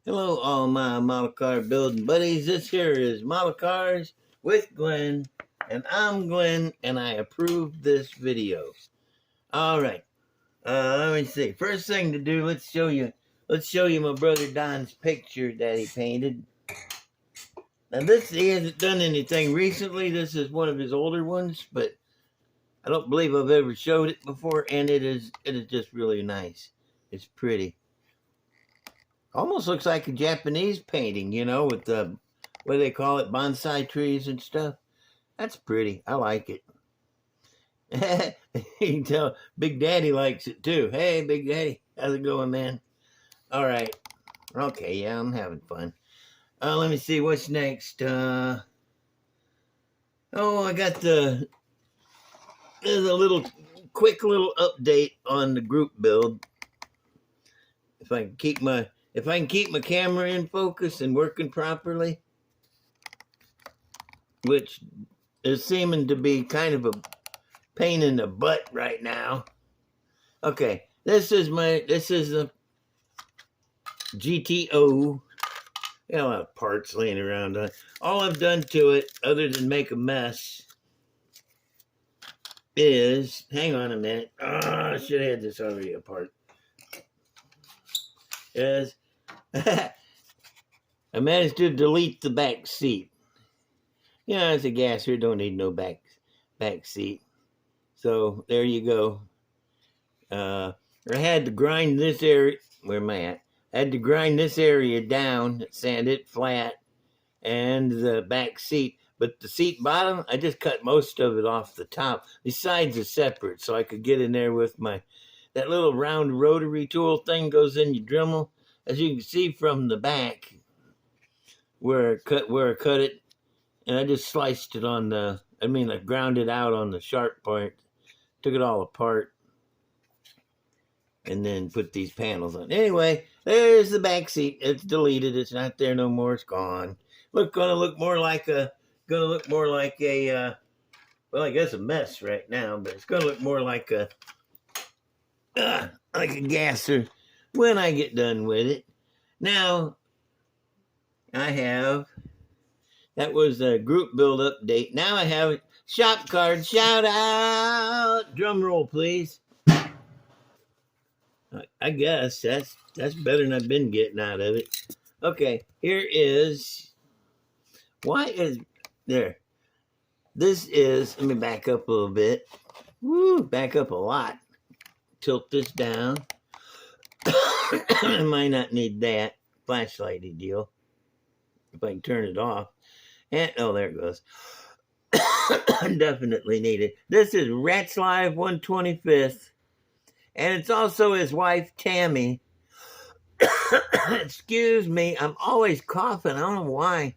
Hello, all my model car building buddies. This here is Model Cars with Glenn, and I'm Glenn, and I approve this video. All right, let me see. First thing to do, let's show you my brother Don's picture that he painted. Now he hasn't done anything recently. This is one of his older ones, but I don't believe I've ever showed it before, and it is just really nice. It's pretty. Almost looks like a Japanese painting, with the, what do they call it, bonsai trees and stuff. That's pretty. I like it. You can tell Big Daddy likes it too. Hey, Big Daddy, how's it going, man? All right. Okay, yeah, I'm having fun. Let me see what's next. I got there's a quick little update on the group build. If I can keep my camera in focus and working properly, which is seeming to be kind of a pain in the butt right now. Okay, this is a GTO. Got a lot of parts laying around. All I've done to it, other than make a mess, is, hang on a minute. I should have had this already apart. Is I managed to delete the back seat. It's a gasser, don't need no back seat. So there you go. I had to grind this area. Where am I at? I had to grind this area down, sand it flat, and the back seat. But the seat bottom, I just cut most of it off the top. The sides are separate, so I could get in there with that little round rotary tool thing goes in your Dremel. As you can see from the back, where I cut it, and I just sliced it I ground it out on the sharp part, took it all apart, and then put these panels on. Anyway, there's the back seat. It's deleted. It's not there no more. It's gone. Gonna look more like a well, I guess a mess right now, but it's gonna look more like a gasser when I get done with it. Now, that was a group build update. Now I have a shop card shout out. Drum roll, please. I guess that's better than I've been getting out of it. Okay, here is, why is there? This is, let me back up a little bit. Back up a lot. Tilt this down. I might not need that flashlighty deal if I can turn it off. And there it goes. Definitely need it. This is Rats Live 125th, and it's also his wife Tammy. Excuse me, I'm always coughing. I don't know why. I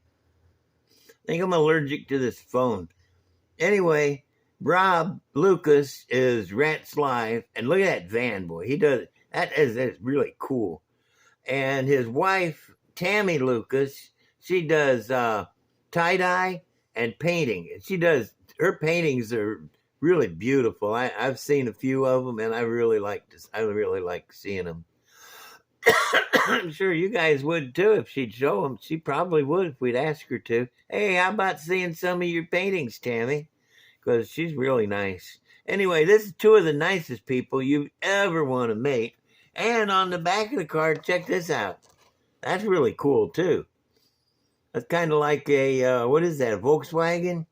think I'm allergic to this phone. Anyway, Rob Lucas is Rats Live, and look at that van, boy. He does it. That is really cool. And his wife, Tammy Lucas, she does tie-dye and painting. Her paintings are really beautiful. I've seen a few of them, and I really like seeing them. I'm sure you guys would too if she'd show them. She probably would if we'd ask her to. Hey, how about seeing some of your paintings, Tammy? Because she's really nice. Anyway, this is two of the nicest people you ever want to meet. And on the back of the card, check this out. That's really cool, too. That's kind of like what is that, a Volkswagen?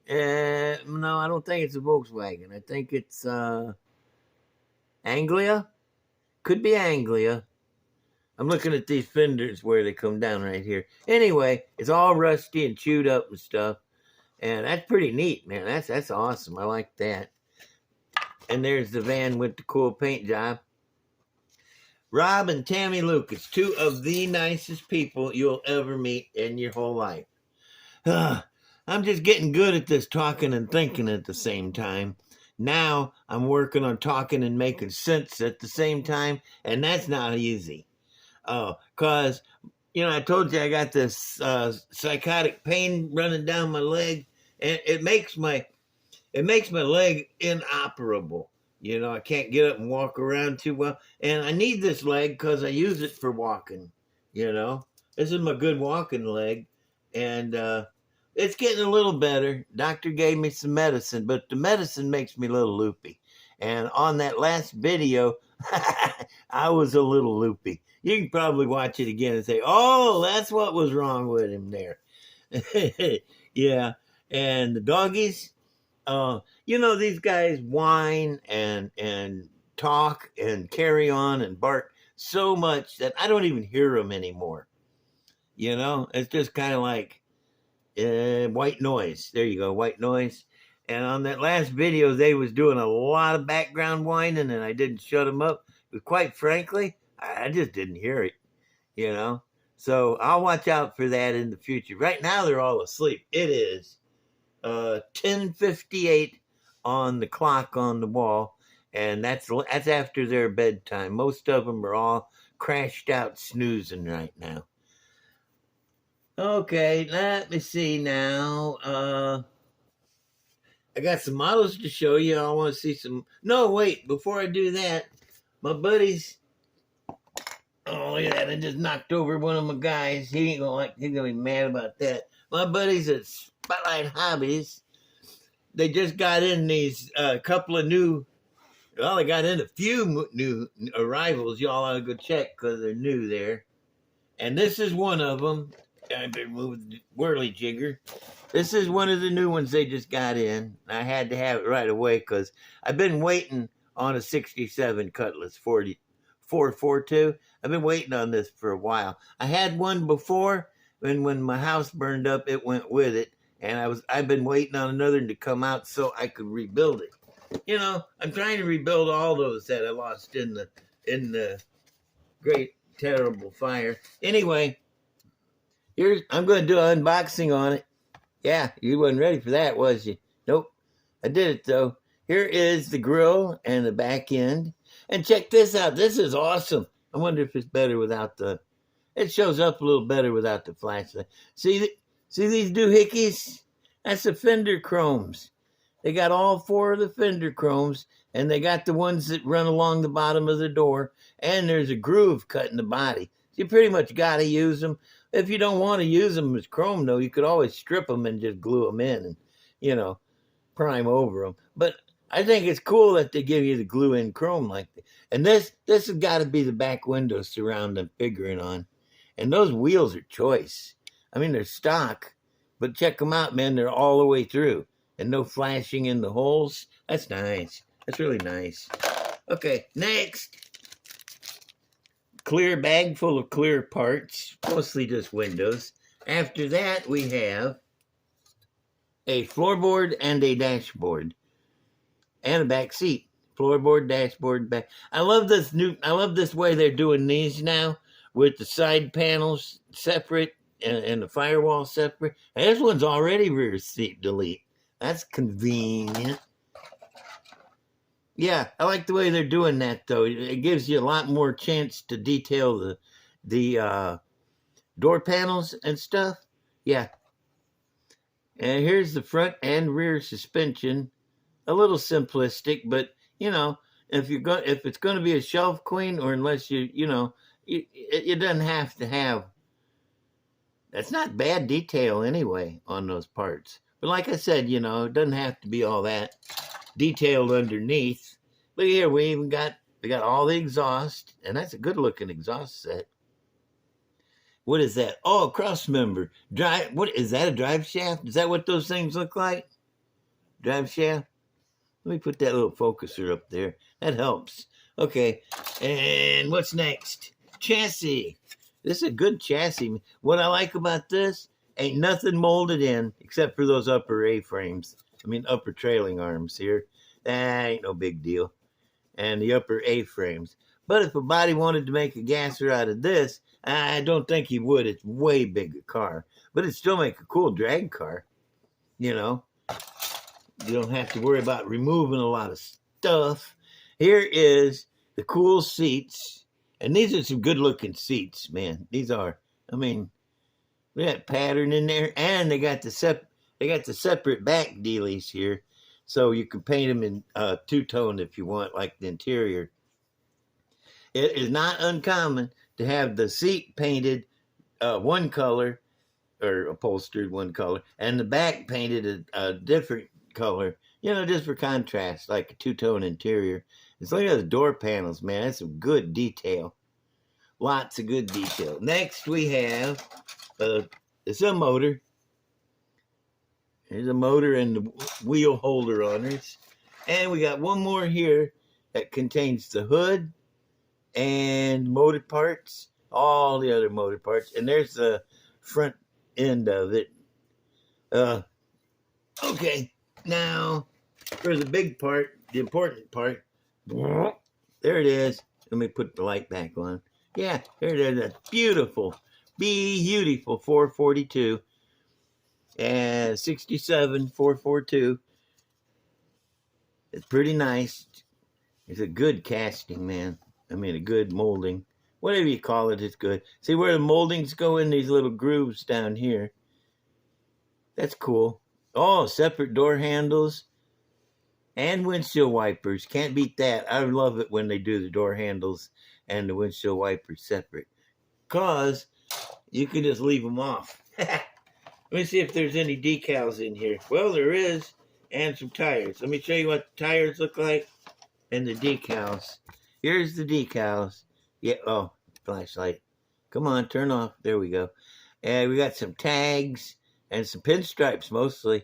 No, I don't think it's a Volkswagen. I think it's Anglia. Could be Anglia. I'm looking at these fenders where they come down right here. Anyway, it's all rusty and chewed up and stuff. And that's pretty neat, man. That's awesome. I like that. And there's the van with the cool paint job. Rob and Tammy Lucas, two of the nicest people you'll ever meet in your whole life. I'm just getting good at this talking and thinking at the same time. Now I'm working on talking and making sense at the same time, and that's not easy. Because, I told you I got this psychotic pain running down my leg, and it makes my leg inoperable. I can't get up and walk around too well. And I need this leg because I use it for walking. You know, this is my good walking leg, and it's getting a little better. Doctor gave me some medicine, but the medicine makes me a little loopy. And on that last video, I was a little loopy. You can probably watch it again and say, "Oh, that's what was wrong with him there." Yeah, and the doggies, you know, these guys whine and talk and carry on and bark so much that I don't even hear them anymore. You know, it's just kind of like white noise. There you go, white noise. And on that last video, they was doing a lot of background whining, and I didn't shut them up. But quite frankly, I just didn't hear it. You know, so I'll watch out for that in the future. Right now, they're all asleep. It is 10:58 on the clock on the wall, and that's after their bedtime. Most of them are all crashed out snoozing right now. Okay, let me see now. I got some models to show you. I want to see some. No, wait. Before I do that, my buddies. Oh, look at that! I just knocked over one of my guys. He ain't gonna like. He's gonna be mad about that. My buddies at Spotlight Hobbies. They just got in these couple of new. Well, they got in a few new arrivals. Y'all ought to go check because they're new there. And this is one of them. I better move the whirly jigger. This is one of the new ones they just got in. I had to have it right away because I've been waiting on a 67 Cutlass 442. I've been waiting on this for a while. I had one before, and when my house burned up, it went with it. And I've been waiting on another one to come out so I could rebuild it. You know, I'm trying to rebuild all those that I lost in the great terrible fire. Anyway, I'm going to do an unboxing on it. Yeah, you wasn't ready for that, was you? Nope. I did it though. Here is the grill and the back end. And check this out. This is awesome. I wonder if it's better without it shows up a little better without the flashlight. See these doohickeys? That's the fender chromes. They got all four of the fender chromes, and they got the ones that run along the bottom of the door, and there's a groove cut in the body. You pretty much got to use them. If you don't want to use them as chrome, though, you could always strip them and just glue them in and, you know, prime over them. But I think it's cool that they give you the glue-in chrome like that. And this has got to be the back window surround I'm figuring on. And those wheels are choice. I mean, they're stock, but check them out, man. They're all the way through. And no flashing in the holes. That's nice. That's really nice. Okay, next. Clear bag full of clear parts, mostly just windows. After that, we have a floorboard and a dashboard. And a back seat. Floorboard, dashboard, back. I love this way they're doing these now with the side panels separate and the firewall separate. And this one's already rear seat delete. That's convenient. Yeah, I like the way they're doing that, though. It gives you a lot more chance to detail the door panels and stuff. Yeah. And here's the front and rear suspension. A little simplistic, but, you know, if it's going to be a shelf queen, or unless it doesn't have to have. That's not bad detail anyway on those parts. But like I said, you know, it doesn't have to be all that detailed underneath. Look here, we got all the exhaust, and that's a good looking exhaust set. What is that? Oh, a cross member. What is that, a drive shaft? Is that what those things look like? Drive shaft? Let me put that little focuser up there. That helps. Okay, and what's next? Chassis. This is a good chassis. What I like about this, ain't nothing molded in except for those upper A-frames. I mean, upper trailing arms here. That ain't no big deal. And the upper A-frames. But if a body wanted to make a gasser out of this, I don't think he would. It's way bigger car. But it'd still make a cool drag car. You know. You don't have to worry about removing a lot of stuff. Here is the cool seats. And these are some good-looking seats, man. These are. I mean, look at that pattern in there. And they got the separate back dealies here. So you can paint them in two-tone if you want, like the interior. It is not uncommon to have the seat painted one color, or upholstered one color, and the back painted a different color, you know, just for contrast, like a two-tone interior. It's look at the door panels, man. That's some good detail. Lots of good detail. Next, we have it's a motor. There's a motor and the wheel holder on it. And we got one more here that contains the hood and motor parts, all the other motor parts. And there's the front end of it. Okay, now for the big part, the important part. There it is. Let me put the light back on. Yeah, there it is. That's beautiful. Beautiful 442 and 67 442. It's pretty nice. It's a good casting, man. I mean, a good molding. Whatever you call it, it's good. See where the moldings go in these little grooves down here? That's cool. Oh, separate door handles and windshield wipers. Can't beat that. I love it when they do the door handles and the windshield wipers separate, because you can just leave them off. Let me see if there's any decals in here. Well, there is, and some tires. Let me show you what the tires look like and the decals. Here's the decals. Yeah, oh, flashlight. Come on, turn off. There we go. And we got some tags and some pinstripes mostly.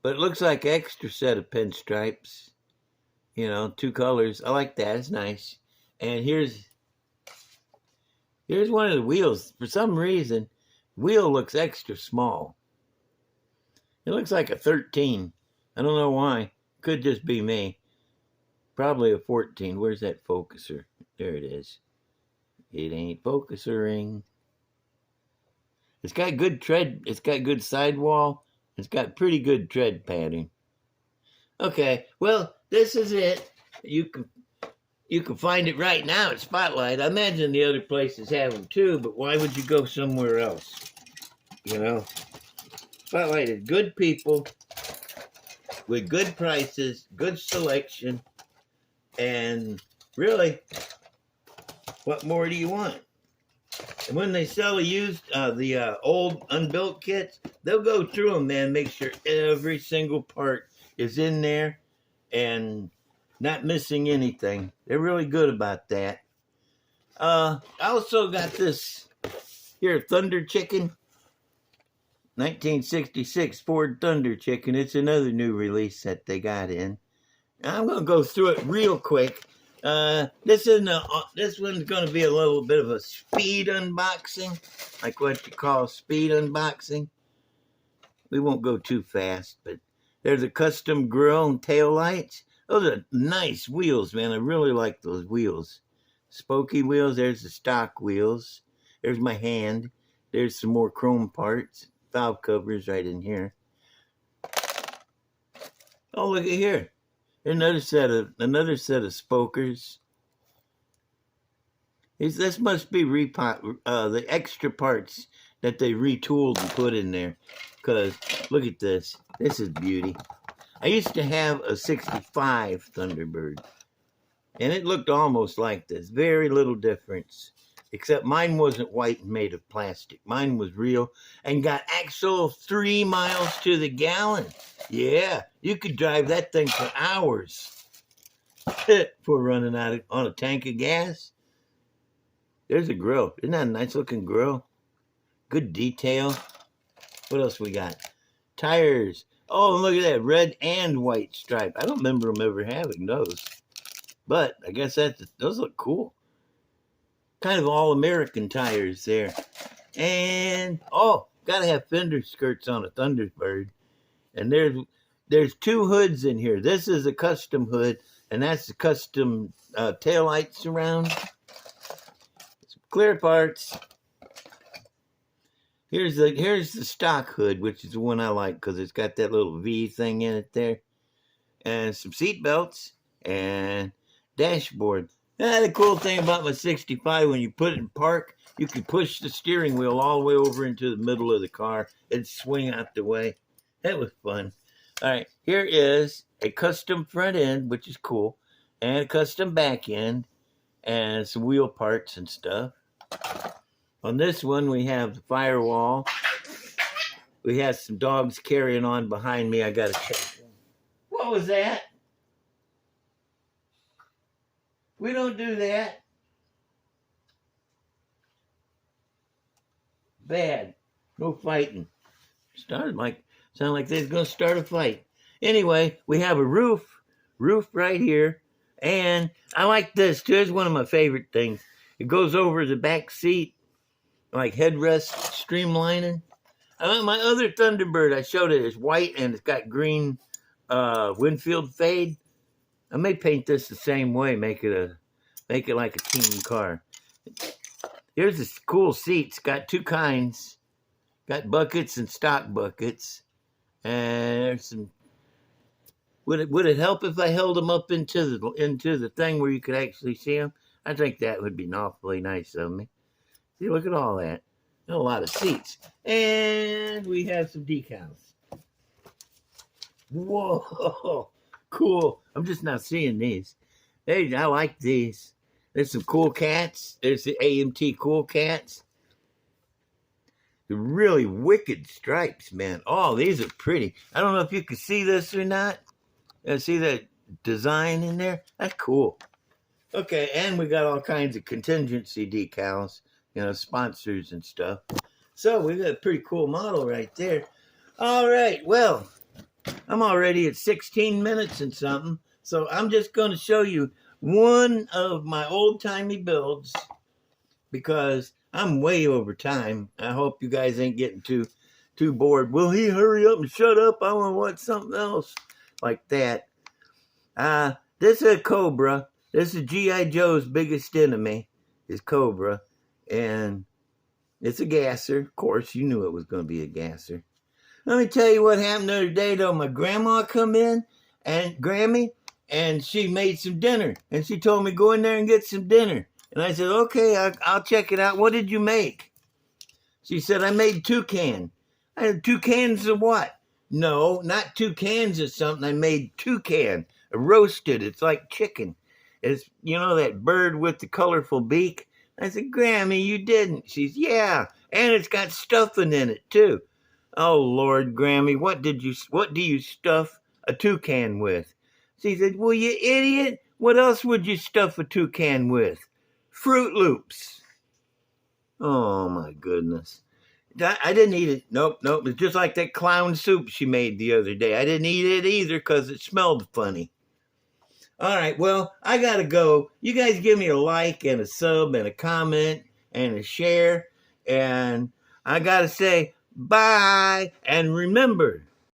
But it looks like an extra set of pinstripes. You know, 2 colors. I like that. It's nice. And here's one of the wheels. For some reason, wheel looks extra small. It looks like a 13. I don't know why. Could just be me. Probably a 14. Where's that focuser? There it is. It ain't focusing. It's got good tread. It's got good sidewall. It's got pretty good tread padding. Okay, well, this is it. You can find it right now at Spotlight. I imagine the other places have them too, but why would you go somewhere else? You know, Spotlight is good people with good prices, good selection, and really, what more do you want? And when they sell the old unbuilt kits, they'll go through them, man, make sure every single part is in there and not missing anything. They're really good about that. I also got this here, Thunder Chicken. 1966 Ford Thunder Chicken. It's another new release that they got in. I'm going to go through it real quick. This one's going to be a little bit of a speed unboxing, like what you call speed unboxing. We won't go too fast, but there's a custom grill and tail lights. Those are nice wheels, man. I really like those wheels. Spokey wheels. There's the stock wheels. There's my hand. There's some more chrome parts. Valve covers right in here. Oh, look at here. Another set of spokers. This must be the extra parts that they retooled and put in there. Because look at this. This is beauty. I used to have a 65 Thunderbird. And it looked almost like this. Very little difference. Except mine wasn't white and made of plastic. Mine was real and got actual 3 miles to the gallon. Yeah, you could drive that thing for hours before running out on a tank of gas. There's a grill. Isn't that a nice looking grill? Good detail. What else we got? Tires. Oh, look at that. Red and white stripe. I don't remember them ever having those. But I guess those look cool. Kind of all-American tires there. And, oh, gotta have fender skirts on a Thunderbird. And there's 2 hoods in here. This is a custom hood, and that's the custom taillight surround. Some clear parts. Here's the stock hood, which is the one I like because it's got that little V thing in it there. And some seat belts and dashboard. The cool thing about my 65, when you put it in park, you can push the steering wheel all the way over into the middle of the car and swing out the way. That was fun. All right, here is a custom front end, which is cool, and a custom back end, and some wheel parts and stuff. On this one, we have the firewall. We have some dogs carrying on behind me. I got to check them. What was that? We don't do that. Bad. No fighting. Sound like they're going to start a fight. Anyway, we have a roof right here. And I like this too. It's one of my favorite things. It goes over the back seat, like headrest streamlining. I like my other Thunderbird. I showed it. It's white and it's got green windshield fade. I may paint this the same way. Make it like a team car. Here's this cool seats. Got two kinds. Got buckets and stock buckets. And there's some. Would it help if I held them up into the thing where you could actually see them? I think that would be awfully nice of me. See, look at all that. A lot of seats. And we have some decals. Whoa, cool. I'm just not seeing these. Hey, I like these. There's some cool cats. There's the AMT cool cats. The really wicked stripes, man. Oh, these are pretty. I don't know if you can see this or not. See that design in there? That's cool. Okay, and we got all kinds of contingency decals, sponsors and stuff. So we got a pretty cool model right there. All right, well, I'm already at 16 minutes and something. So I'm just going to show you one of my old-timey builds because I'm way over time. I hope you guys ain't getting too bored. Will he hurry up and shut up? I want to watch something else like that. This is a Cobra. This is G.I. Joe's biggest enemy is Cobra. And it's a gasser. Of course, you knew it was going to be a gasser. Let me tell you what happened the other day, though. My grandma come in, and Grammy, and she made some dinner. And she told me, go in there and get some dinner. And I said, okay, I'll check it out. What did you make? She said, I made toucan. I had 2 cans of what? No, not 2 cans of something. I made toucan, roasted. It's like chicken. It's, that bird with the colorful beak. I said, Grammy, you didn't. She's, yeah, and it's got stuffing in it too. Oh Lord, Grammy, what do you stuff a toucan with? She said, well, you idiot. What else would you stuff a toucan with? Fruit Loops. Oh my goodness. I didn't eat it. Nope. It's just like that clown soup she made the other day. I didn't eat it either because it smelled funny. All right, well, I got to go. You guys give me a like and a sub and a comment and a share. And I got to say bye. And remember,